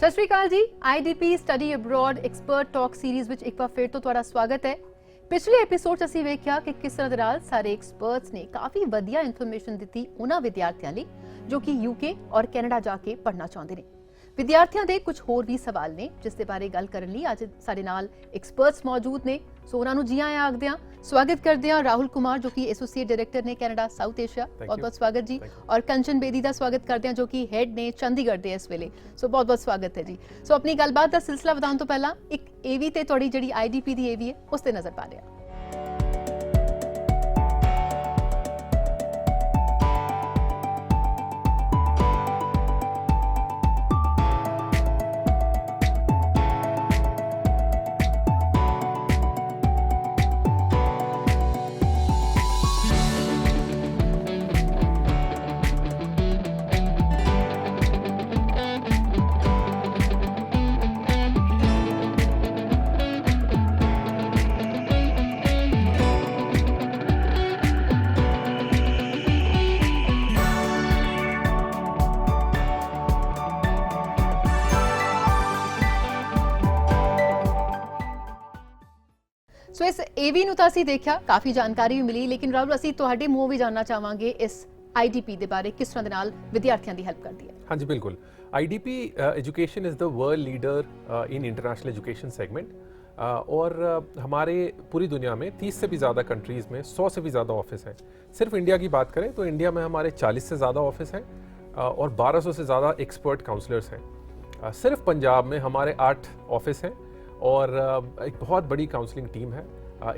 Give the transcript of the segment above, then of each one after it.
सत श्री अकाल जी। IDP study abroad expert talk series ਵਿੱਚ ਇੱਕ ਵਾਰ ਫਿਰ ਤੋਂ ਤੁਹਾਡਾ ਸਵਾਗਤ ਹੈ। ਪਿਛਲੇ ਐਪੀਸੋਡ 'ਚ ਅਸੀਂ ਵੇਖਿਆ ਕਿ ਕਿਸ ਤਰ੍ਹਾਂ ਦੇ ਨਾਲ ਸਾਰੇ ਐਕਸਪਰਟਸ ਨੇ ਕਾਫੀ ਵਧੀਆ ਇਨਫੋਰਮੇਸ਼ਨ ਦਿੱਤੀ ਉਹਨਾਂ ਵਿਦਿਆਰਥੀਆਂ ਲਈ ਜੋ ਕਿ UK ਔਰ ਕੈਨੇਡਾ ਜਾ ਕੇ ਪੜ੍ਹਨਾ ਚਾਹੁੰਦੇ ਨੇ। ਵਿਦਿਆਰਥੀਆਂ ਦੇ ਕੁਝ ਹੋਰ ਵੀ ਸਵਾਲ ਨੇ ਜਿਸ ਦੇ ਬਾਰੇ ਗੱਲ ਕਰਨ ਲਈ ਅੱਜ ਸਾਡੇ ਨਾਲ ਐਕਸਪਰਟਸ ਮੌਜੂਦ ਨੇ। ਸੋ ਉਹਨਾਂ ਨੂੰ ਜੀ ਆਇਆਂ ਆਖਦੇ ਹਾਂ, ਸਵਾਗਤ ਕਰਦੇ ਹਾਂ ਰਾਹੁਲ ਕੁਮਾਰ ਜੋ ਕਿ ਐਸੋਸੀਏਟ ਡਾਇਰੈਕਟਰ ਨੇ ਕੈਨੇਡਾ ਸਾਊਥ ਏਸ਼ੀਆ, ਬਹੁਤ ਬਹੁਤ ਸਵਾਗਤ ਜੀ। ਔਰ ਕੰਚਨ ਬੇਦੀ ਦਾ ਸਵਾਗਤ ਕਰਦੇ ਹਾਂ ਜੋ ਕਿ ਹੈਡ ਨੇ ਚੰਡੀਗੜ੍ਹ ਦੇ ਇਸ ਵੇਲੇ। ਸੋ ਬਹੁਤ ਬਹੁਤ ਸਵਾਗਤ ਹੈ ਜੀ। ਸੋ ਆਪਣੀ ਗੱਲਬਾਤ ਦਾ ਸਿਲਸਿਲਾ ਵਧਾਉਣ ਤੋਂ ਪਹਿਲਾਂ ਇੱਕ AV ਤੇ ਤੁਹਾਡੀ ਜਿਹੜੀ IDP ਦੀ AV ਹੈ ਉਸ ਤੇ ਨਜ਼ਰ ਪਾ ਲਿਆ। ਸੋ ਇਸ AV ਨੂੰ ਤਾਂ ਅਸੀਂ ਦੇਖਿਆ, ਕਾਫੀ ਜਾਣਕਾਰੀ ਵੀ ਮਿਲੀ, ਲੇਕਿਨ ਰਾਹੁਲ ਅਸੀਂ ਤੁਹਾਡੇ ਮੂੰਹੋਂ ਵੀ ਜਾਣਨਾ ਚਾਹਾਂਗੇ ਇਸ IDP ਦੇ ਬਾਰੇ ਕਿਸ ਤਰ੍ਹਾਂ ਦੇ ਨਾਲ ਵਿਦਿਆਰਥੀਆਂ ਦੀ ਹੈਲਪ ਕਰਦੀ ਹੈ। हाँ जी बिल्कुल। IDP education is the world leader in international education segment और हमारे पूरी दुनिया में 30 से भी ज़्यादा कंट्रीज़ में 100 से भी ज़्यादा ऑफिस हैं। सिर्फ इंडिया की बात करें तो इंडिया में हमारे 40 से ज़्यादा ऑफिस हैं और 1200 से ज़्यादा एक्सपर्ट काउंसलर्स हैं। सिर्फ पंजाब में हमारे 8 ऑफिस हैं और एक बहुत बड़ी काउंसलिंग टीम है।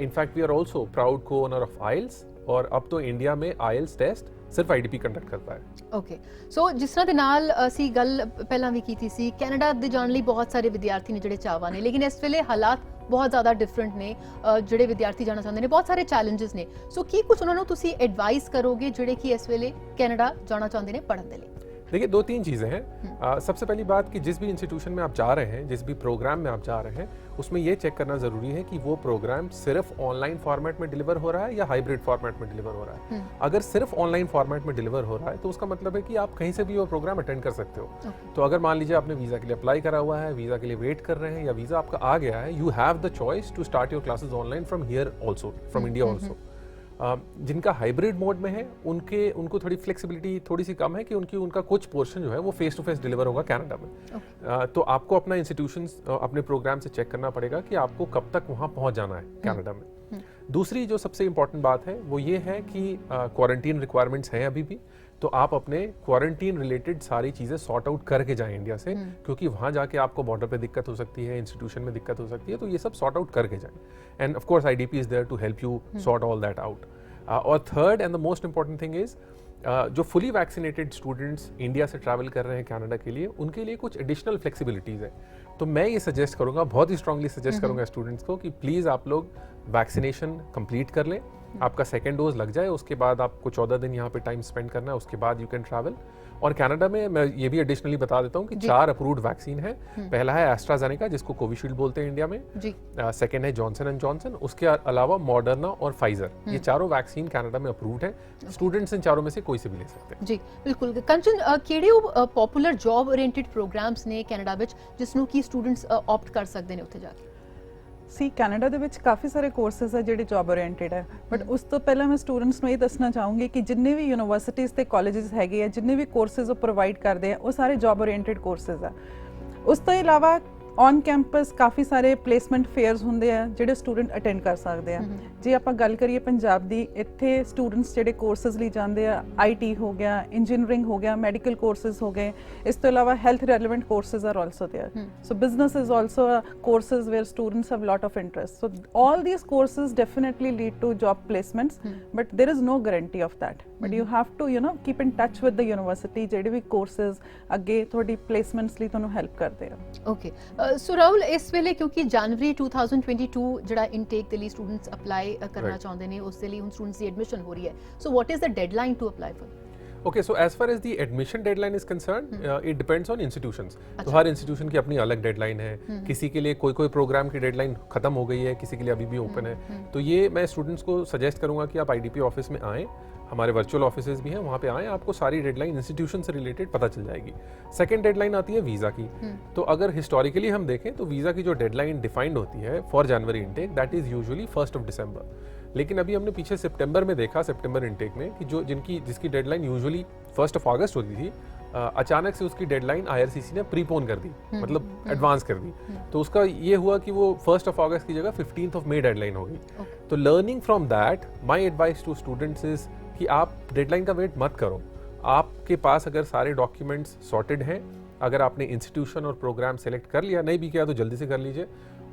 In fact we are also proud co owner of IELTS और अब तो इंडिया में IELTS टेस्ट सिर्फ IDP ਕੰਡਕਟ ਕਰਦਾ ਹੈ। ਓਕੇ, ਸੋ ਜਿਸ ਤਰ੍ਹਾਂ ਦੇ ਨਾਲ ਅਸੀਂ ਗੱਲ ਪਹਿਲਾਂ ਵੀ ਕੀਤੀ ਸੀ, ਕੈਨੇਡਾ ਦੇ ਜਾਣ ਲਈ ਬਹੁਤ ਸਾਰੇ ਵਿਦਿਆਰਥੀ ਨੇ ਜਿਹੜੇ ਚਾਹਵਾਨ ਨੇ, ਲੇਕਿਨ ਇਸ ਵੇਲੇ ਹਾਲਾਤ ਬਹੁਤ ਜ਼ਿਆਦਾ ਡਿਫਰੈਂਟ ਨੇ। ਜਿਹੜੇ ਵਿਦਿਆਰਥੀ ਜਾਣਾ ਚਾਹੁੰਦੇ ਨੇ, ਬਹੁਤ ਸਾਰੇ ਚੈਲੰਜਸ ਨੇ। ਸੋ ਕੀ ਕੁਝ ਉਹਨਾਂ ਨੂੰ ਤੁਸੀਂ ਐਡਵਾਈਸ ਕਰੋਗੇ ਜਿਹੜੇ ਕਿ ਇਸ ਵੇਲੇ ਕੈਨੇਡਾ ਜਾਣਾ ਚਾਹੁੰਦੇ ਨੇ पढ़ने के लिए? देखिए, 2-3 चीज़ें हैं। सबसे पहली बात कि जिस भी इंस्टीट्यूशन में आप जा रहे हैं, जिस भी प्रोग्राम में आप जा रहे हैं, उसमें ये चेक करना ज़रूरी है कि वो प्रोग्राम सिर्फ ऑनलाइन फॉर्मेट में डिलीवर हो रहा है या हाइब्रिड फॉर्मेट में डिलीवर हो रहा है। अगर सिर्फ ऑनलाइन फॉर्मेट में डिलीवर हो रहा है तो उसका मतलब है कि आप कहीं से भी वो प्रोग्राम अटेंड कर सकते हो। तो अगर मान लीजिए आपने वीज़ा के लिए अप्लाई करा हुआ है, वीज़ा के लिए वेट कर रहे हैं या वीज़ा आपका आ गया है, you have the choice to start your classes online from here also, from India also. जिनका हाइब्रिड मोड में है उनको थोड़ी फ्लेक्सिबिलिटी थोड़ी सी कम है कि उनका कुछ पोर्शन जो है वो फेस टू फेस डिलीवर होगा कनाडा में। तो आपको अपना इंस्टीट्यूशन अपने प्रोग्राम से चेक करना पड़ेगा कि आपको कब तक वहाँ पहुँच जाना है कनाडा में। दूसरी जो सबसे इम्पॉर्टेंट बात है वो ये है कि क्वारंटीन रिक्वायरमेंट्स हैं अभी भी, तो आप अपने क्वारंटीन रिलेटेड सारी चीज़ें सॉर्ट आउट करके जाएं इंडिया से, क्योंकि वहाँ जाके आपको बॉर्डर पे दिक्कत हो सकती है, इंस्टीट्यूशन में दिक्कत हो सकती है, तो ये सब सॉर्ट आउट करके जाएं। And of course IDP is there to help you sort all that out. और third and the most important thing is जो फुली वैक्सीनेटेड स्टूडेंट्स इंडिया से ट्रैवल कर रहे हैं कनाडा के लिए, उनके लिए कुछ एडिशनल फ्लेक्सिबिलिटीज़ है। तो मैं ये सजेस्ट करूँगा, बहुत ही स्ट्रांगली सजेस्ट करूँगा स्टूडेंट्स को कि प्लीज़ आप लोग वैक्सीनेशन कंप्लीट कर लें, आपका सेकेंड डोज लग जाए, उसके बाद आपको 14 दिन यहाँ पे टाइम स्पेंड करना है, उसके बाद यू कैन ट्रैवल। और कनाडा में मैं ये भी एडिशनली बता देता हूँ कि 4 अप्रूव्ड वैक्सीन है। पहला है एस्ट्राजेनेका जिसको कोविशील्ड बोलते हैं इंडिया में, सेकेंड है जॉनसन एंड जॉनसन, उसके अलावा मॉडर्ना और फाइजर, ये चारों वैक्सीन कनाडा में अप्रूव्ड है। स्टूडेंट्स इन चारों में से कोई से भी ले सकते हैं। जी बिल्कुल। कंचन, ਕਿਹੜੇ ਪਪੂਲਰ ਜੌਬ ਓਰੀਐਂਟਡ ਪ੍ਰੋਗਰਾਮਸ ਨੇ ਕੈਨੇਡਾ ਵਿੱਚ ਜਿਸ ਨੂੰ ਕੀ ਸਟੂਡੈਂਟਸ ਆਪਟ ਕਰ ਸਕਦੇ ਨੇ ਉੱਥੇ ਜਾ ਕੇ? ਕੈਨੇਡਾ ਦੇ ਵਿੱਚ ਕਾਫੀ ਸਾਰੇ ਕੋਰਸਿਸ ਆ ਜਿਹੜੇ ਜੌਬ ਓਰੀਐਂਟਡ ਹੈ, ਬਟ ਉਸ ਤੋਂ ਪਹਿਲਾਂ ਮੈਂ ਸਟੂਡੈਂਟਸ ਨੂੰ ਇਹ ਦੱਸਣਾ ਚਾਹੂੰਗੀ ਕਿ ਜਿੰਨੇ ਵੀ ਯੂਨੀਵਰਸਿਟੀਜ਼ ਤੇ ਕਾਲਜਸ ਹੈਗੇ ਆ, ਜਿੰਨੇ ਵੀ ਕੋਰਸਿਸ ਉਹ ਪ੍ਰੋਵਾਈਡ ਕਰਦੇ ਆ, ਉਹ ਸਾਰੇ ਜੌਬ ਓਰੀਐਂਟਡ ਕੋਰਸਿਸ ਆ। ਉਸ ਤੋਂ ਇਲਾਵਾ ऑन कैंपस काफ़ी सारे प्लेसमेंट फेयर्स होंगे हैं ਜਿਹੜੇ स्टूडेंट अटेंड कर सकते हैं। जे आप गल करिए पंजाब की, इत्थे स्टूडेंट्स ਜਿਹੜੇ कोर्सेज ਲਈ ਜਾਂਦੇ ਆ, IT हो गया, इंजीनियरिंग हो गया, मेडिकल कोर्सेज हो गए, इस तो अलावा health relevant courses are also there. So business is also courses where students have lot of interest. So all these courses definitely lead to job placements, but there is no guarantee of that. But you have to keep in touch with the university, ਜਿਹੜੇ ਵੀ courses ਅੱਗੇ ਤੁਹਾਡੀ placements ਲਈ ਤੁਹਾਨੂੰ help ਕਰਦੇ ਆ। Okay, सो राहुल, इस वेले क्योंकि जनवरी 2022 ਜਿਹੜਾ ਇਨਟੇਕ ਦੇ ਲਈ ਸਟੂਡੈਂਟਸ ਅਪਲਾਈ ਕਰਨਾ ਚਾਹੁੰਦੇ ਨੇ, ਉਸ ਦੇ ਲਈ ਹੁਣ ਸਟੂਡੈਂਟਸ ਦੀ ਐਡਮਿਸ਼ਨ ਹੋ ਰਹੀ ਹੈ। So what is the deadline to apply for? Okay, so as far as the admission deadline is concerned, it depends on institutions. तो हर institution की अपनी अलग deadline है। किसी के लिए कोई प्रोग्राम की deadline ख़त्म हो गई है, किसी के लिए अभी भी ओपन है। तो ये मैं स्टूडेंट्स को सजेस्ट करूँगा कि आप IDP ऑफिस में आएँ, हमारे वर्चुअल ऑफिसेज भी हैं, वहाँ पे आएँ, आपको सारी डेडलाइन इंस्टीट्यूशन से रिलेटेड पता चल जाएगी। सेकेंड डेडलाइन आती है वीज़ा की। तो अगर हिस्टोरिकली हम देखें तो वीज़ा की जो डेडलाइन डिफाइंड होती है for January intake, that is usually 1 दिसंबर। लेकिन अभी हमने पीछे सितंबर में देखा, सितंबर इनटेक में, कि जिसकी डेडलाइन यूजुअली 1 अगस्त होती थी, अचानक से उसकी डेडलाइन आईआरसीसी ने प्रीपोन कर दी, मतलब एडवांस कर दी। तो उसका ये हुआ कि वो 1 अगस्त की जगह 15 मई डेडलाइन होगी। तो learning from that, my advice to students is कि आप डेडलाइन का वेट मत करो। आपके पास अगर सारे डॉक्यूमेंट्स सॉर्टेड हैं, अगर आपने इंस्टीट्यूशन और प्रोग्राम सेलेक्ट कर लिया, नहीं भी किया तो जल्दी से कर लीजिए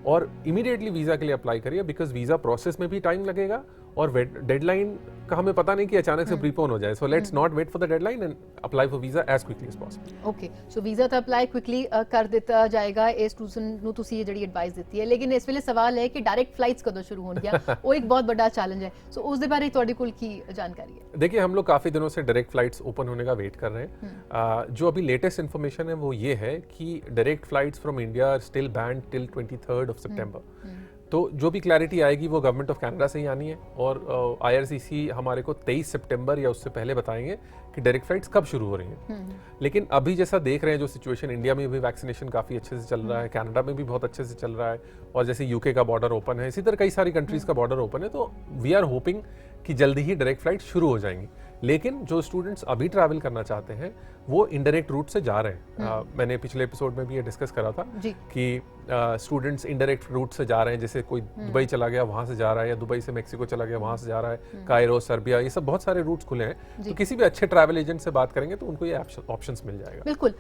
और इमीडिएटली वीज़ा के लिए अप्लाई करिए, बिकॉज वीज़ा प्रोसेस में भी टाइम लगेगा और डेडलाइन का हमें पता नहीं कि अचानक से प्रीपोन हो जाए। So let's not wait for the deadline and apply for visa as quickly as possible. Okay, so visa ਤਾਂ ਅਪਲਾਈ ਕੁਇਕਲੀ ਕਰ ਦਿੱਤਾ ਜਾਏਗਾ ਇਸ ਸਟੂਡੈਂਟ ਨੂੰ, ਤੁਸੀਂ ਇਹ ਜਿਹੜੀ ਐਡਵਾਈਸ ਦਿੱਤੀ ਹੈ। ਲੇਕਿਨ ਇਸ ਵੇਲੇ ਸਵਾਲ ਹੈ ਕਿ ਡਾਇਰੈਕਟ ਫਲਾਈਟਸ ਕਦੋਂ ਸ਼ੁਰੂ ਹੋਣਗੀਆਂ, ਉਹ ਇੱਕ ਬਹੁਤ ਵੱਡਾ ਚੈलेंज है। सो ਉਸ ਦੇ ਬਾਰੇ ਤੁਹਾਡੇ ਕੋਲ ਕੀ जानकारी है? देखिए, हम लोग काफ़ी दिनों से डायरेक्ट फ्लाइट्स ओपन होने का वेट कर रहे हैं। जो अभी लेटेस्ट इन्फॉर्मेशन है वो ये है कि direct flights from India are still banned till 23 September. तो जो भी क्लैरिटी आएगी वो गवर्नमेंट ऑफ कनाडा से ही आनी है और आईआरसीसी हमारे को 23 सितंबर या उससे पहले बताएंगे कि डायरेक्ट फ्लाइट्स कब शुरू हो रही हैं। लेकिन अभी जैसा देख रहे हैं जो सिचुएशन, इंडिया में भी वैक्सीनेशन काफ़ी अच्छे से चल रहा है, कनाडा में भी बहुत अच्छे से चल रहा है, और जैसे यूके का बॉर्डर ओपन है, इसी तरह कई सारी कंट्रीज़ का बॉर्डर ओपन है। तो वी आर होपिंग कि जल्दी ही डायरेक्ट फ्लाइट शुरू हो जाएंगी। लेकिन जो स्टूडेंट्स अभी ट्रैवल करना चाहते हैं वो इनडायरेक्ट रूट से जा रहे हैं। मैंने पिछले एपिसोड में भी ये डिस्कस करा था कि स्टूडेंट्स इनडायरेक्ट रूट से जा रहे हैं, जैसे कोई दुबई चला गया वहाँ से जा रहा है, या दुबई से मेक्सिको चला गया वहाँ से जा रहा है, कायरो, सर्बिया, ये सब बहुत सारे रूट्स खुले हैं। तो किसी भी अच्छे ट्रैवल एजेंट से बात करेंगे तो उनको ये ऑप्शंस मिल जाएगा। बिल्कुल,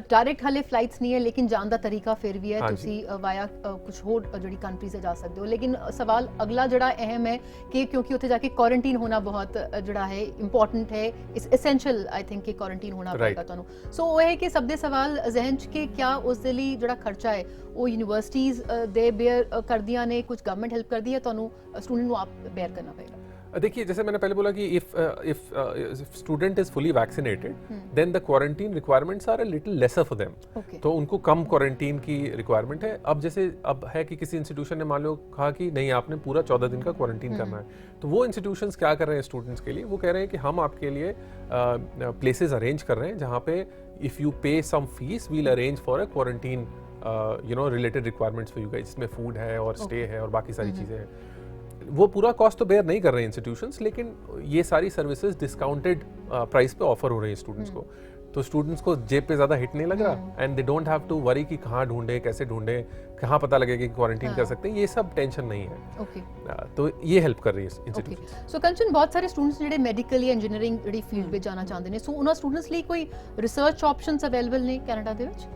डायरेक्ट हाले फ्लाइट्स नहीं है, लेकिन जान दा तरीका फिर भी है। तुसी वाया कुछ होर जड़ी कंट्री से जा सकते हो। लेकिन सवाल अगला जड़ा अहम है कि क्योंकि उत्थे जाके क्वारंटीन होना बहुत जड़ा है इंपॉर्टेंट है, इस एसेंशियल आई थिंक कि क्वारंटीन होना पड़ेगा ਤੁਹਾਨੂੰ। सो वो है कि सब दे सवाल जहन च कि क्या उस दे लई जड़ा खर्चा है वो यूनिवर्सिटीज दे बेयर करदियां ने, कुछ गवर्नमेंट हेल्प करदी है, ਤੁਹਾਨੂੰ स्टूडेंट ਨੂੰ आप बेयर करना पड़ेगा? देखिए, जैसे मैंने पहले बोला कि if student is fully vaccinated then the quarantine requirements are a little lesser for them. तो उनको कम क्वारंटीन की रिक्वायरमेंट है। अब जैसे अब है कि किसी इंस्टीट्यूशन ने मान लो कहा कि नहीं, आपने पूरा 14 दिन का क्वारंटीन करना है, तो वो इंस्टीट्यूशंस क्या कर रहे हैं स्टूडेंट्स के लिए, वो कह रहे हैं कि हम आपके लिए प्लेसेस अरेंज कर रहे हैं जहाँ पे if you pay some fees we'll arrange for a quarantine related requirements for you guys, जिसमें फूड है और स्टे है और बाकी सारी चीज़ें हैं। वो पूरा कॉस्ट तो बेयर नहीं कर रहे हैं इंस्टीट्यूशंस, लेकिन ये सारी सर्विसेज डिस्काउंटेड प्राइस पे ऑफर हो रही है स्टूडेंट्स को। तो स्टूडेंट्स को जेब पे ज़्यादा हिट नहीं लग रहा and they don't have to worry कि कहाँ ढूंढे, कैसे ढूंढे, कहाँ पता लगेगा कि क्वारंटीन कर सकते हैं, ये सब टेंशन नहीं है। तो ये हेल्प कर रही है इंस्टीट्यूशन। सो कंचन, बहुत सारे स्टूडेंट्स ਜਿਹੜੇ ਮੈਡੀਕਲ ਜਾਂ ਇੰਜੀਨੀਅਰਿੰਗ ਜਿਹੜੀ ਫੀਲਡ ਵਿੱਚ ਜਾਣਾ ਚਾਹੁੰਦੇ ਨੇ, ਸੋ ਉਹਨਾਂ ਸਟੂਡੈਂਟਸ ਲਈ ਕੋਈ ਰਿਸਰਚ ਆਪਸ਼ਨਸ ਅਵੇਲੇਬਲ ਨੇ ਕੈਨੇਡਾ ਦੇ ਵਿੱਚ?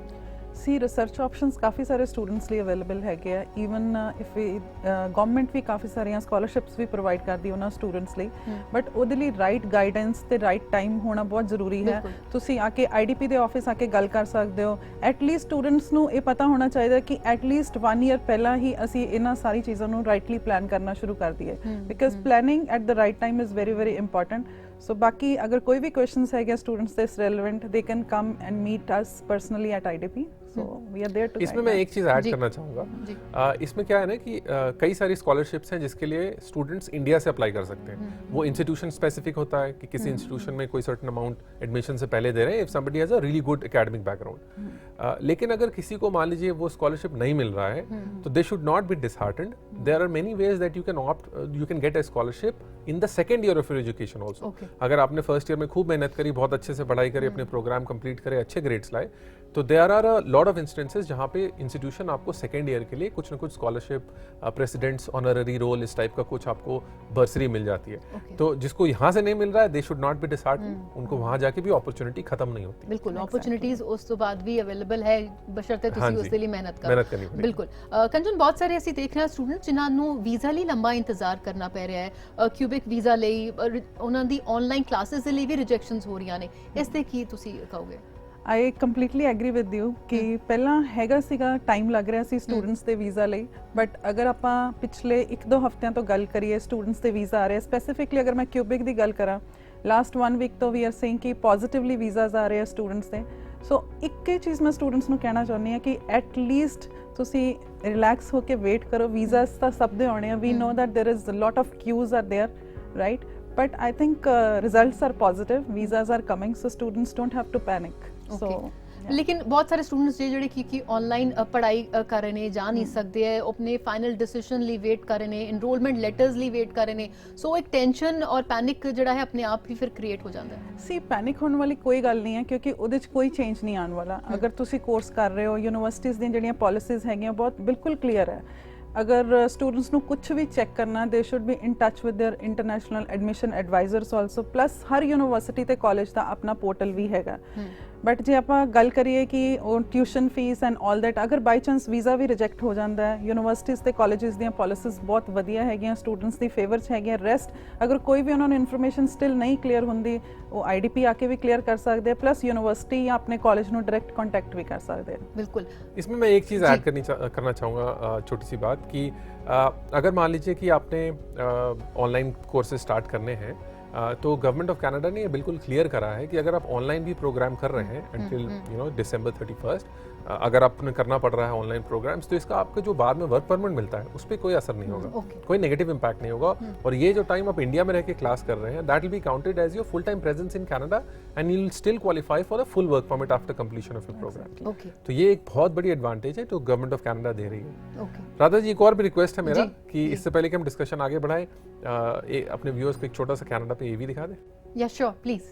ਸੀ ਰਿਸਰਚ ਆਪਸ਼ਨਸ ਕਾਫੀ ਸਾਰੇ ਸਟੂਡੈਂਟਸ ਲਈ ਅਵੇਲੇਬਲ ਹੈਗੇ ਆ। ਈਵਨ ਇਫ ਗਵਰਨਮੈਂਟ ਵੀ ਕਾਫੀ ਸਾਰੀਆਂ ਸਕਾਲਰਸ਼ਿਪਸ ਵੀ ਪ੍ਰੋਵਾਈਡ ਕਰਦੀ ਉਹਨਾਂ ਸਟੂਡੈਂਟਸ ਲਈ, ਬਟ ਉਹਦੇ ਲਈ ਰਾਈਟ ਗਾਈਡੈਂਸ ਤੇ ਰਾਈਟ ਟਾਈਮ ਹੋਣਾ ਬਹੁਤ ਜ਼ਰੂਰੀ ਹੈ। ਤੁਸੀਂ ਆ ਕੇ ਆਈਡੀਪੀ ਦੇ ਆਫਿਸ ਆ ਕੇ ਗੱਲ ਕਰ ਸਕਦੇ ਹੋ। ਐਟਲੀਸਟ ਸਟੂਡੈਂਟਸ ਨੂੰ ਇਹ ਪਤਾ ਹੋਣਾ ਚਾਹੀਦਾ ਕਿ ਐਟਲੀਸਟ 1 ਈਅਰ ਪਹਿਲਾਂ ਹੀ ਅਸੀਂ ਇਹਨਾਂ ਸਾਰੀ ਚੀਜ਼ਾਂ ਨੂੰ ਰਾਈਟਲੀ ਪਲਾਨ ਕਰਨਾ ਸ਼ੁਰੂ ਕਰ ਦਈਏ, because planning at the right time is very very important. So बाकी अगर कोई भी क्वेश्चंस है students this relevant, they can come and meet us personally at IDP. So we are there too. इसमें मैं एक चीज़ ऐड करना चाहूँगा। इसमें क्या है ना कि कई सारी स्कॉलरशिप्स हैं जिसके लिए स्टूडेंट्स इंडिया से अप्लाई कर सकते हैं। वो इंस्टीट्यूशन स्पेसिफिक होता है कि किसी इंस्टीट्यूशन में कोई सर्टन अमाउंट एडमिशन से पहले दे रहे हैं if somebody has a really good academic background. लेकिन अगर किसी को मान लीजिए वो स्कॉलरशिप नहीं मिल रहा है तो they should not be disheartened. There are many ways that you can get a scholarship in the second year of your education also. अगर आपने फर्स्ट ईयर में खूब मेहनत करी, बहुत अच्छे से पढ़ाई करी, अपने प्रोग्राम कंप्लीट करे, अच्छे ग्रेड्स लाए, तो there are a lot of instances जहाँ पे इंस्टीट्यूशन आपको सेकेंड ईयर के लिए कुछ ना कुछ स्कॉलरशिप, प्रेसिडेंट्स ऑनररी रोल, इस टाइप का कुछ आपको बर्सरी मिल जाती है। तो जिसको यहाँ से नहीं मिल रहा है दे शुड नॉट बी डिसहार्टेंड, उनको वहाँ जाके भी अपॉर्चुनिटी खत्म नहीं होती। बिल्कुल, अपॉर्चुनिटीज उस तो बाद भी अवेलेबल है, बशर्ते तुसी उस लिए मेहनत करनी। बिल्कुल कंचन, बहुत सारे ਅਸੀਂ ਦੇਖ ਰਹੇ ਹਾਂ स्टूडेंट्स जिन्हां ਨੂੰ ਵੀਜ਼ਾ ਲਈ ਲੰਬਾ ਇੰਤਜ਼ਾਰ ਕਰਨਾ ਪੈ ਰਿਹਾ ਹੈ, ਕਿਊਬਿਕ ਵੀਜ਼ਾ ਲਈ, ਉਹਨਾਂ ਦੀ ਆਨਲਾਈਨ ਕਲਾਸਿਸ ਦੇ ਲਈ ਵੀ ਰਿਜੈਕਸ਼ਨਸ ਹੋ ਰਹੀਆਂ ਨੇ, ਇਸ ਤੇ ਕੀ ਤੁਸੀਂ ਕਹੋਗੇ? आई ਕੰਪਲੀਟਲੀ ਐਗਰੀ ਵਿਦ ਯੂ ਕਿ ਪਹਿਲਾਂ ਹੈਗਾ ਸੀਗਾ ਟਾਈਮ ਲੱਗ ਰਿਹਾ ਸੀ ਸਟੂਡੈਂਟਸ ਦੇ ਵੀਜ਼ਾ ਲਈ, ਬਟ ਅਗਰ ਆਪਾਂ ਪਿਛਲੇ 1-2 ਹਫ਼ਤਿਆਂ ਤੋਂ ਗੱਲ ਕਰੀਏ ਸਟੂਡੈਂਟਸ ਦੇ ਵੀਜ਼ਾ ਆ ਰਹੇ, ਸਪੈਸੀਫਿਕਲੀ ਅਗਰ ਮੈਂ ਕਿਊਬਿਕ ਦੀ ਗੱਲ ਕਰਾਂ, ਲਾਸਟ 1 ਵੀਕ ਤੋਂ ਵੀ ਆਰ ਸੇਇੰਗ ਕਿ ਪੋਜ਼ਿਟਿਵਲੀ ਵੀਜ਼ਾਸ ਆ ਰਹੇ ਆ ਸਟੂਡੈਂਟਸ ਦੇ। ਸੋ ਇੱਕ ਹੀ ਚੀਜ਼ ਮੈਂ ਸਟੂਡੈਂਟਸ ਨੂੰ ਕਹਿਣਾ ਚਾਹੁੰਦੀ ਹਾਂ ਕਿ ਐਟਲੀਸਟ ਤੁਸੀਂ ਰਿਲੈਕਸ ਹੋ ਕੇ ਵੇਟ ਕਰੋ। ਵੀਜ਼ਾਸ ਤਾਂ ਸਭ ਦੇ ਆਉਣੇ ਆ, we know that there is a lot of queues are there, right, but I think results are positive, visas are coming, so students don't have to panic. So ਲੇਕਿਨ ਬਹੁਤ ਸਾਰੇ ਸਟੂਡੈਂਟਸ ਜਿਹੜੇ ਕਿ ਆਨਲਾਈਨ ਪੜ੍ਹਾਈ ਕਰ ਰਹੇ ਨੇ, ਜਾ ਨਹੀਂ ਸਕਦੇ ਹੈ, ਆਪਣੇ ਫਾਈਨਲ ਡਿਸੀਜਨ ਲਈ ਵੇਟ ਕਰ ਰਹੇ ਨੇ, ਇਨਰੋਲਮੈਂਟ ਲੈਟਰਸ ਲਈ ਵੇਟ ਕਰ ਰਹੇ ਨੇ, ਸੋ ਇੱਕ ਟੈਨਸ਼ਨ ਔਰ ਪੈਨਿਕ ਜਿਹੜਾ ਹੈ ਆਪਣੇ ਆਪ ਹੀ ਫਿਰ ਕ੍ਰੀਏਟ ਹੋ ਜਾਂਦਾ ਹੈ। ਸੀ ਪੈਨਿਕ ਹੋਣ ਵਾਲੀ ਕੋਈ ਗੱਲ ਨਹੀਂ ਹੈ, ਕਿਉਂਕਿ ਉਹਦੇ 'ਚ ਕੋਈ ਚੇਂਜ ਨਹੀਂ ਆਉਣ ਵਾਲਾ। ਅਗਰ ਤੁਸੀਂ ਕੋਰਸ ਕਰ ਰਹੇ ਹੋ, ਯੂਨੀਵਰਸਿਟੀਜ਼ ਦੀਆਂ ਜਿਹੜੀਆਂ ਪਾਲਿਸੀਜ਼ ਹੈਗੀਆਂ ਬਹੁਤ ਬਿਲਕੁਲ ਕਲੀਅਰ ਹੈ। ਅਗਰ ਸਟੂਡੈਂਟਸ ਨੂੰ ਕੁਝ ਵੀ ਚੈੱਕ ਕਰਨਾ, they should be in touch with their international admission advisers also, plus ਹਰ ਯੂਨੀਵਰਸਿਟੀ ਤੇ ਕਾਲਜ ਦਾ ਆਪਣਾ ਪੋਰਟਲ ਵੀ ਹੈਗਾ। ਬਟ ਜੇ ਆਪਾਂ ਗੱਲ ਕਰੀਏ ਕਿ ਉਹ tuition fee and all that, ਅਗਰ ਬਾਈ ਚਾਂਸ ਵੀਜ਼ਾ ਵੀ ਰਿਜੈਕਟ ਹੋ ਜਾਂਦਾ ਹੈ, ਯੂਨੀਵਰਸਿਟੀਜ਼ ਤੇ ਕਾਲਜਸ ਦੀਆਂ ਪਾਲਿਸੀਜ਼ ਬਹੁਤ ਵਧੀਆ ਹੈਗੀਆਂ, ਸਟੂਡੈਂਟਸ ਦੀ ਫੇਵਰ 'ਚ ਹੈਗੀਆਂ। ਰੈਸਟ ਅਗਰ ਕੋਈ ਵੀ ਉਹਨਾਂ ਨੂੰ ਇਨਫੋਰਮੇਸ਼ਨ ਸਟਿਲ ਨਹੀਂ ਕਲੀਅਰ ਹੁੰਦੀ, ਉਹ IDP ਆ ਕੇ ਵੀ क्लियर कर सकते हैं, प्लस यूनिवर्सिटी या अपने कॉलेज में डायरेक्ट कांटेक्ट भी कर सकते हैं। बिल्कुल। इसमें मैं एक चीज़ ऐड करना चाहूँगा, छोटी सी बात कि अगर मान लीजिए कि आपने ऑनलाइन कोर्सेज स्टार्ट करने हैं, तो गवर्नमेंट ऑफ कनाडा ने बिल्कुल क्लियर करा है कि अगर आप ऑनलाइन भी प्रोग्राम कर रहे हैं अंटिल December 31, अगर आपने करना पड़ रहा है ऑनलाइन प्रोग्राम्स, तो इसका आपका जो बाद में वर्क परमिट मिलता है उस पर कोई असर नहीं होगा, कोई नेगेटिव इम्पैक्ट नहीं होगा। और ये जो टाइम आप इंडिया में रह के क्लास कर रहे हैं, that will be counted as your full time presence in Canada and you will still qualify for the full work permit after completion of your programme. तो ये एक बहुत बड़ी एडवांटेज है जो गवर्नमेंट ऑफ कनाडा दे रही है। राधा जी, एक और भी रिक्वेस्ट है मेरा कि इससे पहले कि हम डिस्कशन आगे बढ़ाएं, अपने व्यूअर्स को एक छोटा सा कनाडा पे AV दिखा दें। या श्योर, प्लीज।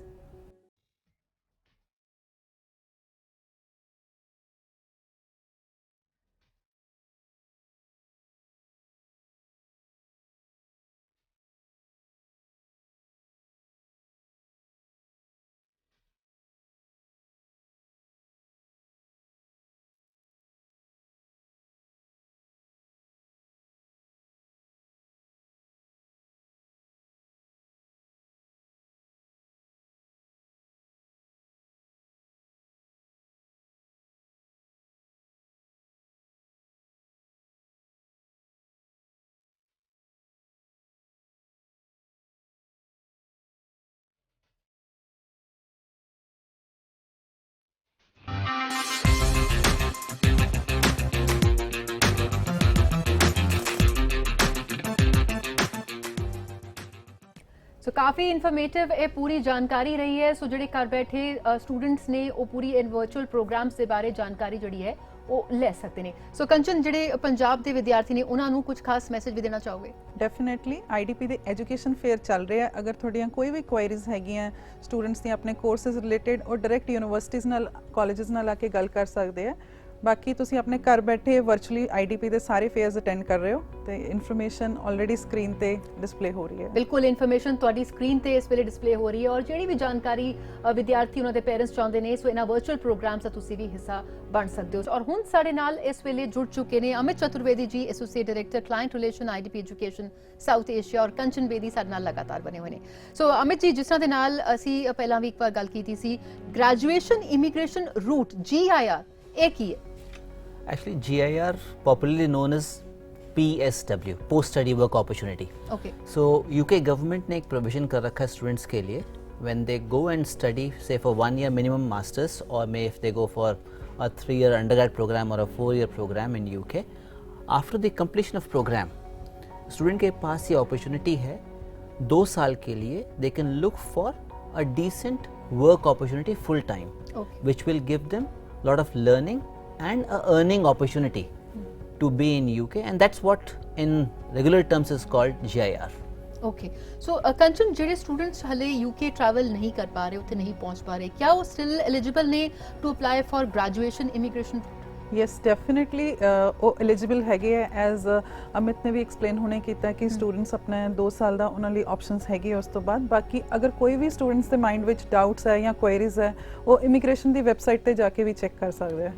सो काफ़ी इन्फॉर्मेटिव ये पूरी जानकारी रही है। सो ਜਿਹੜੇ ਘਰ ਬੈਠੇ ਸਟੂਡੈਂਟਸ ਨੇ ਉਹ ਪੂਰੀ ਵਰਚੁਅਲ ਪ੍ਰੋਗਰਾਮਸ ਦੇ ਬਾਰੇ ਜਾਣਕਾਰੀ ਜਿਹੜੀ ਹੈ ਉਹ ਲੈ ਸਕਦੇ ਨੇ। ਸੋ ਕੰਚਨ, ਜਿਹੜੇ ਪੰਜਾਬ ਦੇ ਵਿਦਿਆਰਥੀ ਨੇ ਉਹਨਾਂ ਨੂੰ ਕੁਝ ਖਾਸ ਮੈਸੇਜ ਵੀ ਦੇਣਾ ਚਾਹੋਗੇ? ਡੈਫੀਨਿਟਲੀ IDP ਦੇ ਐਜੂਕੇਸ਼ਨ ਫੇਅਰ ਚੱਲ ਰਿਹਾ। ਅਗਰ ਤੁਹਾਡੀਆਂ ਕੋਈ ਵੀ ਕੁਐਰੀਜ਼ ਹੈਗੀਆਂ ਸਟੂਡੈਂਟਸ ਦੀਆਂ ਆਪਣੇ ਕੋਰਸਿਸ ਰਿਲੇਟਡ, ਉਹ ਡਾਇਰੈਕਟ ਯੂਨੀਵਰਸਿਟੀਜ਼ ਨਾਲ, ਕਾਲਜਸ ਨਾਲ ਆ ਕੇ ਗੱਲ ਕਰ ਸਕਦੇ ਆ। ਬਾਕੀ ਤੁਸੀਂ ਆਪਣੇ ਘਰ ਬੈਠੇ ਵਰਚੁਅਲੀ IDP ਦੇ ਸਾਰੇ ਫੇਅਰਸ ਅਟੈਂਡ ਕਰ ਰਹੇ ਹੋ ਤੇ ਇਨਫੋਰਮੇਸ਼ਨ ਆਲਰੇਡੀ ਸਕਰੀਨ ਤੇ ਡਿਸਪਲੇ ਹੋ ਰਹੀ ਹੈ। ਬਿਲਕੁਲ, ਇਨਫੋਰਮੇਸ਼ਨ ਤੁਹਾਡੀ ਸਕਰੀਨ ਤੇ ਇਸ ਵੇਲੇ ਡਿਸਪਲੇ ਹੋ ਰਹੀ ਹੈ ਔਰ ਜਿਹੜੀ ਵੀ ਜਾਣਕਾਰੀ ਵਿਦਿਆਰਥੀ ਉਹਨਾਂ ਦੇ ਪੇਰੈਂਟਸ ਚਾਹੁੰਦੇ ਨੇ, ਸੋ ਇਹਨਾਂ ਵਰਚੁਅਲ ਪ੍ਰੋਗਰਾਮਸ ਦਾ ਤੁਸੀਂ ਵੀ ਹਿੱਸਾ ਬਣ ਸਕਦੇ ਹੋ। ਔਰ ਹੁਣ ਸਾਡੇ ਨਾਲ ਇਸ ਵੇਲੇ ਜੁੜ ਚੁੱਕੇ ਨੇ ਅਮਿਤ ਚਤੁਰਵੇਦੀ ਜੀ, associate director client relation IDP education south Asia, ਔਰ ਕੰਚਨ ਬੇਦੀ ਸਾਡੇ ਨਾਲ ਲਗਾਤਾਰ ਬਣੇ ਹੋਏ ਨੇ। ਸੋ ਅਮਿਤ ਜੀ, ਜਿਸ ਤਰ੍ਹਾਂ ਦੇ ਨਾਲ ਅਸੀਂ ਪਹਿਲਾਂ ਵੀ ਇੱਕ ਵਾਰ ਗੱਲ ਕੀਤੀ ਸੀ, ਗ੍ਰੈਜੂਏਸ਼ਨ ਇਮੀਗ੍ਰੇਸ਼ਨ ਰੂਟ GIR, ਇਹ ਕੀ ਹੈ? Actually, GIR, popularly known as PSW, Post Study Work Opportunity. Okay. So UK government ने एक provision कर रखा है students के लिए, when they go and study, say for 1 year minimum masters, or may if they go for a 3-year undergrad program or a 4-year program in UK, after the completion of program, student के पास ये opportunity है 2 साल के लिए they can look for a decent work opportunity full time, which will give them lot of learning and a earning opportunity to be in UK, and that's what in regular terms is called GIR. Okay, so कंचन, ਜਿਹੜੇ students हले UK travel नहीं कर पा रहे, ਉੱਥੇ नहीं पहुंच पा रहे, क्या वो still eligible ने to apply for graduation immigration? Yes, definitely ਉਹ ਐਲੀਜੀਬਲ ਹੈਗੇ ਆ। ਐਜ਼ ਅਮਿਤ ਨੇ ਵੀ ਐਕਸਪਲੇਨ ਹੁਣੇ ਕੀਤਾ ਕਿ ਸਟੂਡੈਂਟਸ ਆਪਣੇ 2 ਸਾਲ ਦਾ ਉਹਨਾਂ ਲਈ ਆਪਸ਼ਨਸ ਹੈਗੇ। ਉਸ ਤੋਂ ਬਾਅਦ ਬਾਕੀ ਅਗਰ ਕੋਈ ਵੀ ਸਟੂਡੈਂਟਸ ਦੇ ਮਾਈਂਡ ਵਿੱਚ ਡਾਊਟਸ ਹੈ ਜਾਂ ਕੁਐਰੀਜ਼ ਹੈ, ਉਹ ਇਮੀਗ੍ਰੇਸ਼ਨ ਦੀ ਵੈਬਸਾਈਟ ਤੇ ਜਾ ਕੇ ਵੀ ਚੈੱਕ ਕਰ ਸਕਦੇ ਆ।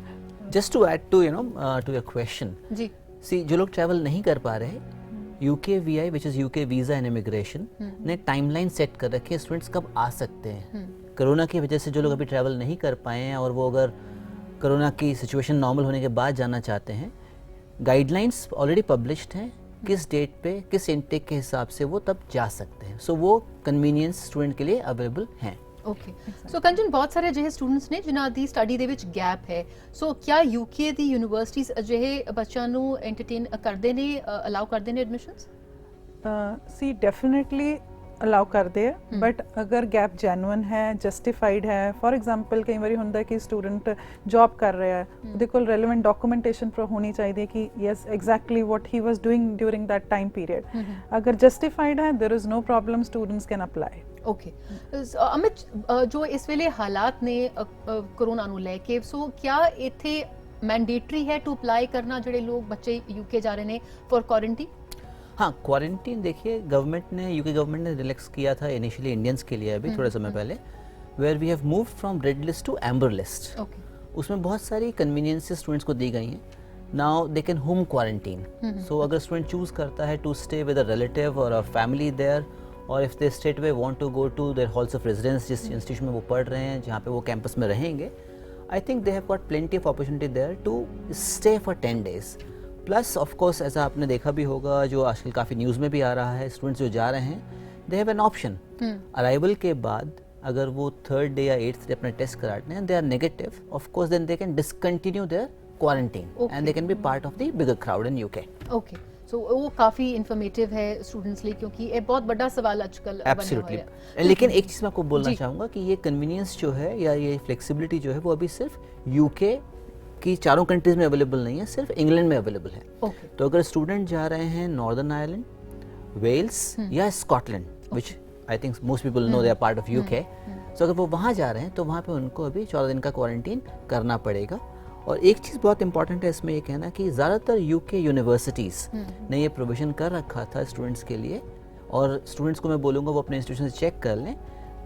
Just to add to to your question, ji, see, जो लोग ट्रैवल नहीं कर पा रहे, UKVI, which is UK Visa and Immigration, ने टाइमलाइन सेट कर रखी है स्टूडेंट्स कब आ सकते हैं। कोरोना की वजह से जो लोग अभी ट्रैवल नहीं कर पाए हैं और वो अगर कोरोना की सिचुएशन नॉर्मल होने के बाद जाना चाहते हैं, गाइडलाइंस ऑलरेडी पब्लिश्ड हैं किस डेट पे किस इनटेक के हिसाब से वो तब जा सकते हैं। सो वो कन्वीनियंस स्टूडेंट के लिए अवेलेबल हैं। ओके। सो कंचन, बहुत सारे अजिहे स्टूडेंट्स ने जिन्हां ਦੀ ਸਟੱਡੀ ਦੇ ਵਿੱਚ ਗੈਪ ਹੈ, ਸੋ क्या UK ਦੀ ਯੂਨੀਵਰਸਿਟੀਜ਼ ਅਜਿਹੇ ਬੱਚਿਆਂ ਨੂੰ ਐਂਟਰਟੇਨ ਕਰਦੇ ਨੇ, ਅਲਾਉ ਕਰਦੇ ਨੇ ਐਡਮਿਸ਼ਨਸ? ਸੀ ਡੈਫੀਨਿਟਲੀ ਅਲਾਉ ਕਰਦੇ ਆ, ਬਟ ਅਗਰ ਗੈਪ ਜੈਨੂਇਨ ਹੈ, ਜਸਟੀਫਾਈਡ ਹੈ, ਫੋਰ ਐਗਜ਼ਾਮਪਲ ਕਈ ਵਾਰੀ ਹੁੰਦਾ ਕਿ ਸਟੂਡੈਂਟ ਜੌਬ ਕਰ ਰਿਹਾ ਹੈ, ਉਹਦੇ ਕੋਲ ਰੈਲੇਵੈਂਟ ਡਾਕੂਮੈਂਟੇਸ਼ਨ ਹੋਣੀ ਚਾਹੀਦੀ ਹੈ ਕਿ yes exactly what he was doing during that time period. अगर जस्टिफाइड है there is no problem, students can apply. Okay Amit, ਜੋ ਇਸ ਵੇਲੇ ਹਾਲਾਤ ਨੇ ਕਰੋਨਾ ਨੂੰ ਲੈ ਕੇ, ਸੋ ਕਿਆ ਇੱਥੇ ਮੈਂਡੇਟਰੀ ਹੈ ਟੂ ਅਪਲਾਈ ਕਰਨਾ ਜਿਹੜੇ ਲੋਕ ਬੱਚੇ यूके जा रहे हैं फॉर क्वारंटीन? हाँ, क्वारंटीन देखिए गवर्नमेंट ने, यूके गवर्नमेंट ने रिलैक्स किया था इनिशियली इंडियंस के लिए अभी थोड़े समय पहले, where we have moved from red list to amber list. Okay, उसमें बहुत सारी कन्वीनियंसेस स्टूडेंट्स को दी गई हैं। Now they can home quarantine, so अगर स्टूडेंट चूज करता है to stay with a relative और अ फैमिली देयर, और if they state they want to go to their halls of residence, जिस इंस्टीट्यूशन में वो पढ़ रहे हैं, जहाँ पे वो कैंपस में रहेंगे, I think they have got plenty of opportunity there to stay for 10 days. Plus of course ऐसा आपने देखा भी होगा, जो आजकल काफ़ी न्यूज़ में भी आ रहा है, स्टूडेंट्स जो जा रहे हैं they have an option, arrival के बाद अगर वो 3rd डे या 8th डे अपना टेस्ट कराते हैं, they are negative, of course then they can discontinue their quarantine and they can be part of the bigger crowd in UK. Okay, so वो काफी इन्फॉर्मेटिव है स्टूडेंट्स लिए, क्योंकि ये बहुत बड़ा सवाल आजकल बना हुआ एब्सोल्युटली। है। लेकिन एक चीज़ मैं आपको बोलना चाहूँगा कि ये कन्वीनियंस जो है या ये फ्लेक्सिबिलिटी जो है वो अभी सिर्फ यूके की चारों कंट्रीज में अवेलेबल नहीं है, सिर्फ इंग्लैंड में अवेलेबल है। ओके, तो अगर स्टूडेंट जा रहे हैं नॉर्दर्न आयरलैंड, वेल्स या Scotland, which I think most people know they are part of UK, so अगर वो वहाँ जा रहे हैं तो वहाँ पे उनको अभी 14 दिन का क्वारंटीन करना पड़ेगा। और एक चीज़ बहुत इंपॉर्टेंट है इसमें ये कहना कि ज़्यादातर यूके यूनिवर्सिटीज़ ने ये प्रोविज़न कर रखा था स्टूडेंट्स के लिए, और स्टूडेंट्स को मैं बोलूँगा वो अपने इंस्टीट्यूशन से चेक कर लें,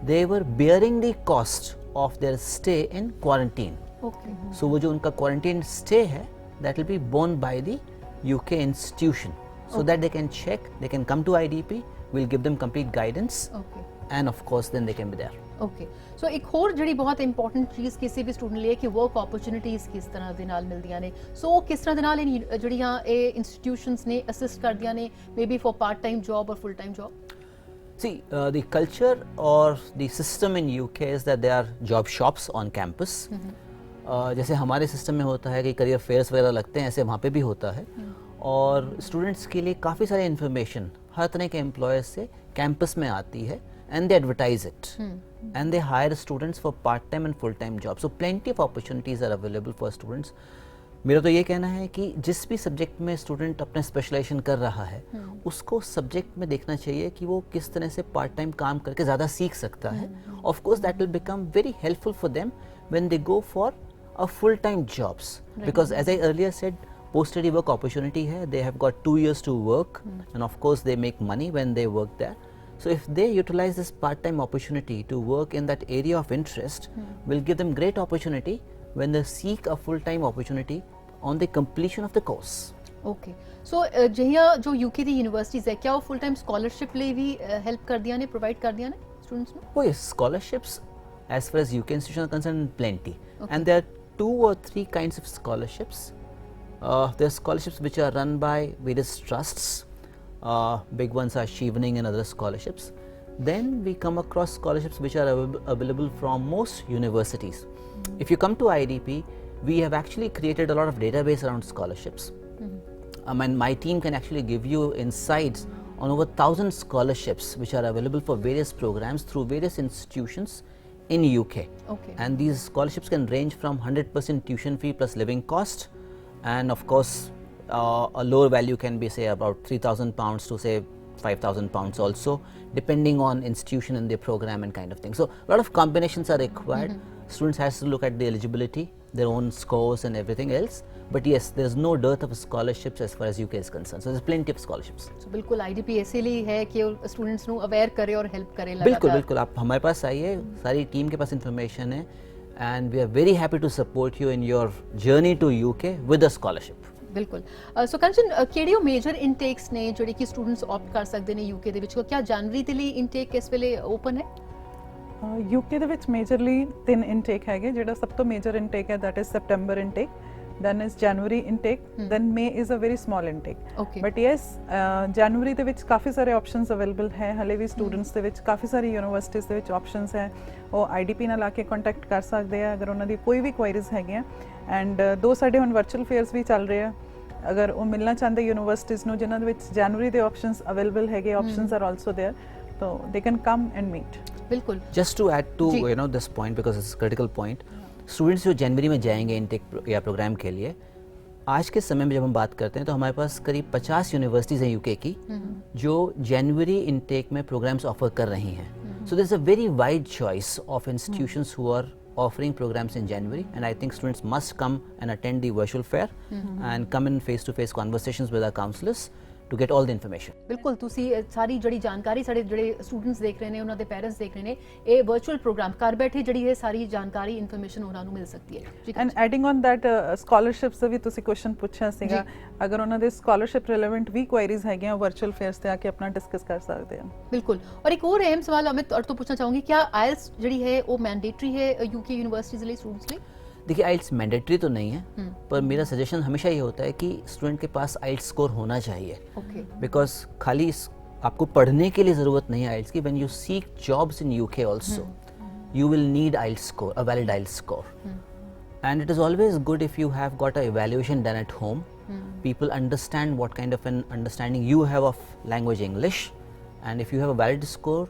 they were bearing the cost of their stay in quarantine. Okay, so वो जो उनका क्वारंटीन स्टे है that will be borne by the UK institution, so that they can check, they can come to IDP, we'll give them complete guidance, okay, and of course then they can be there. Okay. So एक ਹੋਰ ਜਿਹੜੀ ਬਹੁਤ important ਚੀਜ਼ ਕਿਸੇ ਵੀ student ਲਈ ਹੈ ਕਿ work opportunities ਕਿਸ ਤਰ੍ਹਾਂ ਦੇ ਨਾਲ ਮਿਲਦੀਆਂ ਨੇ, ਸੋ ਕਿਸ ਤਰ੍ਹਾਂ ਦੇ ਨਾਲ ਇਹ ਜਿਹੜੀਆਂ ਇਹ ਇੰਸਟੀਟਿਊਸ਼ਨਸ ਨੇ ਅਸਿਸਟ ਕਰਦੀਆਂ ਨੇ, maybe for part time job or full time job? See, the culture or the system in UK is that there are job shops on campus. जैसे हमारे सिस्टम में होता है कि करियर फेयर्स वगैरह लगते हैं, ऐसे वहाँ पे भी होता है, और स्टूडेंट्स के लिए काफ़ी सारे इन्फॉर्मेशन हर तरह के एम्प्लॉयर्स से कैंपस में आती है, and they advertise it and they hire students for part time and full time job, so plenty of opportunities are available for students. मेरा तो ये कहना है कि जिस भी सब्जेक्ट में स्टूडेंट अपना स्पेशलाइजेशन कर रहा है, उसको सब्जेक्ट में देखना चाहिए कि वो किस तरह से पार्ट टाइम काम करके ज़्यादा सीख सकता है। Of course that will become very helpful for them when they go for a full-time jobs, because as I earlier said, post-study work opportunity hai, they have got 2 years to work, and of course they make money when they work there. So if they utilize this part-time opportunity to work in that area of interest, will give them great opportunity when they seek a full-time opportunity on the completion of the course. Okay, so ਜਿਹੜੀਆਂ ਜੋ UK ਦੀ universities ਹੈ, ਕਿਆ ਉਹ full time scholarship ਲਈ ਵੀ help ਕਰਦੀਆਂ ਨੇ, provide ਕਰਦੀਆਂ ਨੇ ਸਟੂਡੈਂਟਸ ਨੂੰ? Oh yes, scholarships as far as UK institutions are concerned, plenty. And there are 2 or 3 kinds of scholarships. There are scholarships which are run by various trusts. Big ones are Chevening and other scholarships. Then we come across scholarships which are available from most universities. If you come to IDP, we have actually created a lot of database around scholarships. And my team can actually give you insights on over 1,000 scholarships which are available for various programs through various institutions in UK. Okay. And these scholarships can range from 100% tuition fee plus living cost, and of course a lower value can be say about £3,000 to say £5,000 also, depending on institution and their program and kind of thing. So a lot of combinations are required. Students has to look at the eligibility, their own scores and everything else. But yes, there is no dearth of scholarships as far as UK is concerned. So there's plenty of scholarships. So बिल्कुल IDP ऐसे लिए है कि students को aware करे और help करे लगातार। बिल्कुल बिल्कुल, आप हमारे पास आइए, सारी टीम के पास इंफॉर्मेशन है, and we are very happy to support you in your journey to UK with a scholarship. ਬਿਲਕੁਲ। ਸੋ ਕੰਚਨ, ਕਿਹੜੀ ਉਹ ਮੇਜਰ ਇਨਟੇਕਸ ਨੇ ਜਿਹੜੇ ਕਿ ਸਟੂਡੈਂਟਸ ਆਪਟ ਕਰ ਸਕਦੇ ਨੇ ਯੂਕੇ ਦੇ ਵਿੱਚ? ਕਿਆ ਜਨਵਰੀ ਦੇ ਲਈ ਇਨਟੇਕ ਇਸ ਵੇਲੇ ਓਪਨ ਹੈ? ਯੂਕੇ ਦੇ ਵਿੱਚ ਮੇਜਰਲੀ 3 ਇਨਟੇਕ ਹੈਗੇ। ਜਿਹੜਾ ਸਭ ਤੋਂ ਮੇਜਰ ਇਨਟੇਕ ਹੈ that is September intake, then is January intake, then May is a very small intake. Okay. But yes, January ਦੇ ਵਿੱਚ ਕਾਫੀ ਸਾਰੇ ਆਪਸ਼ਨਸ ਅਵੇਲੇਬਲ ਹੈ। ਹਲੇ ਵੀ ਸਟੂਡੈਂਟਸ ਦੇ ਵਿੱਚ ਕਾਫੀ ਸਾਰੀ ਯੂਨੀਵਰਸਿਟੀਜ਼ ਦੇ ਵਿੱਚ ਆਪਸ਼ਨਸ ਹੈ। ਉਹ IDP ਨਾਲ ਆ ਕੇ ਕੰਟੈਕਟ ਕਰ ਸਕਦੇ ਆ ਅਗਰ ਉਹਨਾਂ ਦੀ ਕੋਈ ਵੀ ਕੁਆਇਰੀਜ਼ ਹੈਗੀਆਂ। ਐਂਡ 2 ਸਾਡੇ ਹੁਣ ਵਰਚੁਅਲ ਫੇਅਰਸ ਵੀ ਚੱਲ ਰਹੇ ਆ, ਅਗਰ ਉਹ ਮਿਲਣਾ ਚਾਹੁੰਦੇ ਯੂਨੀਵਰਸਿਟੀਜ਼ ਨੂੰ ਜਿਨ੍ਹਾਂ ਦੇ ਵਿੱਚ ਜਨਵਰੀ ਦੇ ਆਪਸ਼ਨਸ ਅਵੇਲੇਬਲ ਹੈਗੇ, options are also there. so they can come and meet. बिल्कुल Just to add to ji. this point because it's a critical point, students जो जनवरी में जाएंगे इनटेक या प्रोग्राम के लिए, आज के समय में जब हम बात करते हैं तो हमारे पास करीब 50 यूनिवर्सिटीज़ हैं यूके की जो जनवरी इनटेक में प्रोग्राम्स ऑफर कर रही हैं. So there is a very wide choice of institutions who are offering programs in January, and I think students must come and attend the virtual fair and come in face-to-face conversations with our counselors to get all the information. ਬਿਲਕੁਲ ਤੁਸੀਂ ਸਾਰੀ ਜਿਹੜੀ ਜਾਣਕਾਰੀ ਸਾਡੇ ਜਿਹੜੇ students ਦੇਖ ਰਹੇ ਨੇ ਉਹਨਾਂ ਦੇ ਪੈਰੈਂਟਸ ਦੇਖ ਰਹੇ ਨੇ ਇਹ ਵਰਚੁਅਲ ਪ੍ਰੋਗਰਾਮ ਘਰ ਬੈਠੇ ਜਿਹੜੀ ਇਹ ਸਾਰੀ ਜਾਣਕਾਰੀ ਇਨਫੋਰਮੇਸ਼ਨ ਉਹਨਾਂ ਨੂੰ ਮਿਲ ਸਕਦੀ ਹੈ ਜੀ and adding on that scholarships ਦਾ ਵੀ ਤੁਸੀਂ ਕੁਐਸਚਨ ਪੁੱਛਿਆ ਸੀਗਾ, ਅਗਰ ਉਹਨਾਂ ਦੇ ਸਕਾਲਰਸ਼ਿਪ ਰਿਲੇਵੈਂਟ ਵੀ ਕੁਐਰੀਜ਼ ਹੈਗੀਆਂ ਵਰਚੁਅਲ ਫੇਅਰਸ ਤੇ ਆ ਕੇ ਆਪਣਾ ਡਿਸਕਸ ਕਰ ਸਕਦੇ ਆ. बिल्कुल. और एक और अहम सवाल अमित और तो पूछना चाहूंगी, क्या आइल्स जड़ी है वो मैंडेटरी है यूके यूनिवर्सिटीज लिए स्टूडेंट्स लिए? देखिए आइल्स मैंडेटरी तो नहीं है, पर मेरा सजेशन हमेशा ये होता है कि स्टूडेंट के पास आइल्स स्कोर होना चाहिए. ओके. बिकॉज खाली आपको पढ़ने के लिए ज़रूरत नहीं है आइल्स की. When you seek jobs in UK also you will need IELTS score, a valid IELTS score. And it is always good if you have got a evaluation done at home. People understand what kind of an understanding you have of language English, and if you have a valid score,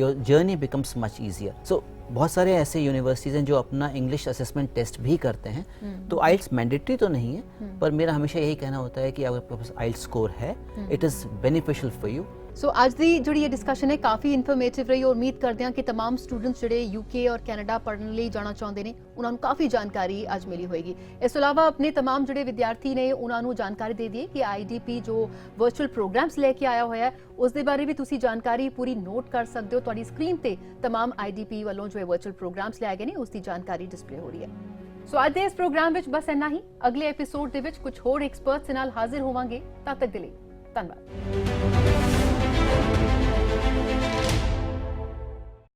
your journey becomes much easier. So बहुत सारे ऐसे universities हैं जो अपना English assessment test भी करते हैं. तो आइल्स मैंडेटरी तो नहीं है, पर मेरा हमेशा यही कहना होता है कि अगर आपके पास आइल्स स्कोर है, it is beneficial for you. So ਅੱਜ ਦੀ ਜਿਹੜੀ ਇਹ ਡਿਸਕਸ਼ਨ ਹੈ ਕਾਫੀ ਇਨਫੋਰਮੇਟਿਵ ਰਹੀ ਔਰ ਉਮੀਦ ਕਰਦੇ ਹਾਂ ਕਿ तमाम ਸਟੂਡੈਂਟਸ ਜਿਹੜੇ ਯੂਕੇ ਔਰ ਕੈਨੇਡਾ ਪੜ੍ਹਨ ਲਈ ਜਾਣਾ ਚਾਹੁੰਦੇ ਨੇ ਉਹਨਾਂ ਨੂੰ ਕਾਫੀ ਜਾਣਕਾਰੀ ਅੱਜ ਮਿਲੀ ਹੋਏਗੀ. ਇਸ ਤੋਂ ਇਲਾਵਾ ਆਪਣੇ तमाम ਜਿਹੜੇ ਵਿਦਿਆਰਥੀ ਨੇ ਉਹਨਾਂ ਨੂੰ ਜਾਣਕਾਰੀ ਦੇ ਦਈਏ ਕਿ ਆਈਡੀਪੀ ਜੋ ਵਰਚੁਅਲ ਪ੍ਰੋਗਰਾਮਸ ਲੈ ਕੇ ਆਇਆ ਹੋਇਆ ਹੈ ਉਸ ਦੇ ਬਾਰੇ ਵੀ ਤੁਸੀਂ ਜਾਣਕਾਰੀ ਪੂਰੀ ਨੋਟ ਕਰ ਸਕਦੇ ਹੋ. ਤੁਹਾਡੀ ਸਕਰੀਨ ਤੇ तमाम ਆਈਡੀਪੀ ਵੱਲੋਂ ਜੋ ਵਰਚੁਅਲ ਪ੍ਰੋਗਰਾਮਸ ਲਿਆਏ ਗਏ ਨੇ ਉਸ ਦੀ ਜਾਣਕਾਰੀ ਡਿਸਪਲੇ ਹੋ ਰਹੀ ਹੈ. ਸੋ ਅੱਜ ਦੇ ਇਸ ਪ੍ਰੋਗਰਾਮ ਵਿੱਚ ਬਸ ਇੰਨਾ ਹੀ. ਅਗਲੇ ਐਪੀਸੋਡ ਦੇ ਵਿੱਚ ਕੁਝ ਹੋਰ ਐਕਸਪਰਟਸ ਨਾਲ ਹਾਜ਼ਰ ਹੋਵਾਂਗੇ. ਤਦ ਤੱਕ ਦੇ ਲਈ ਧੰਨਵਾਦ.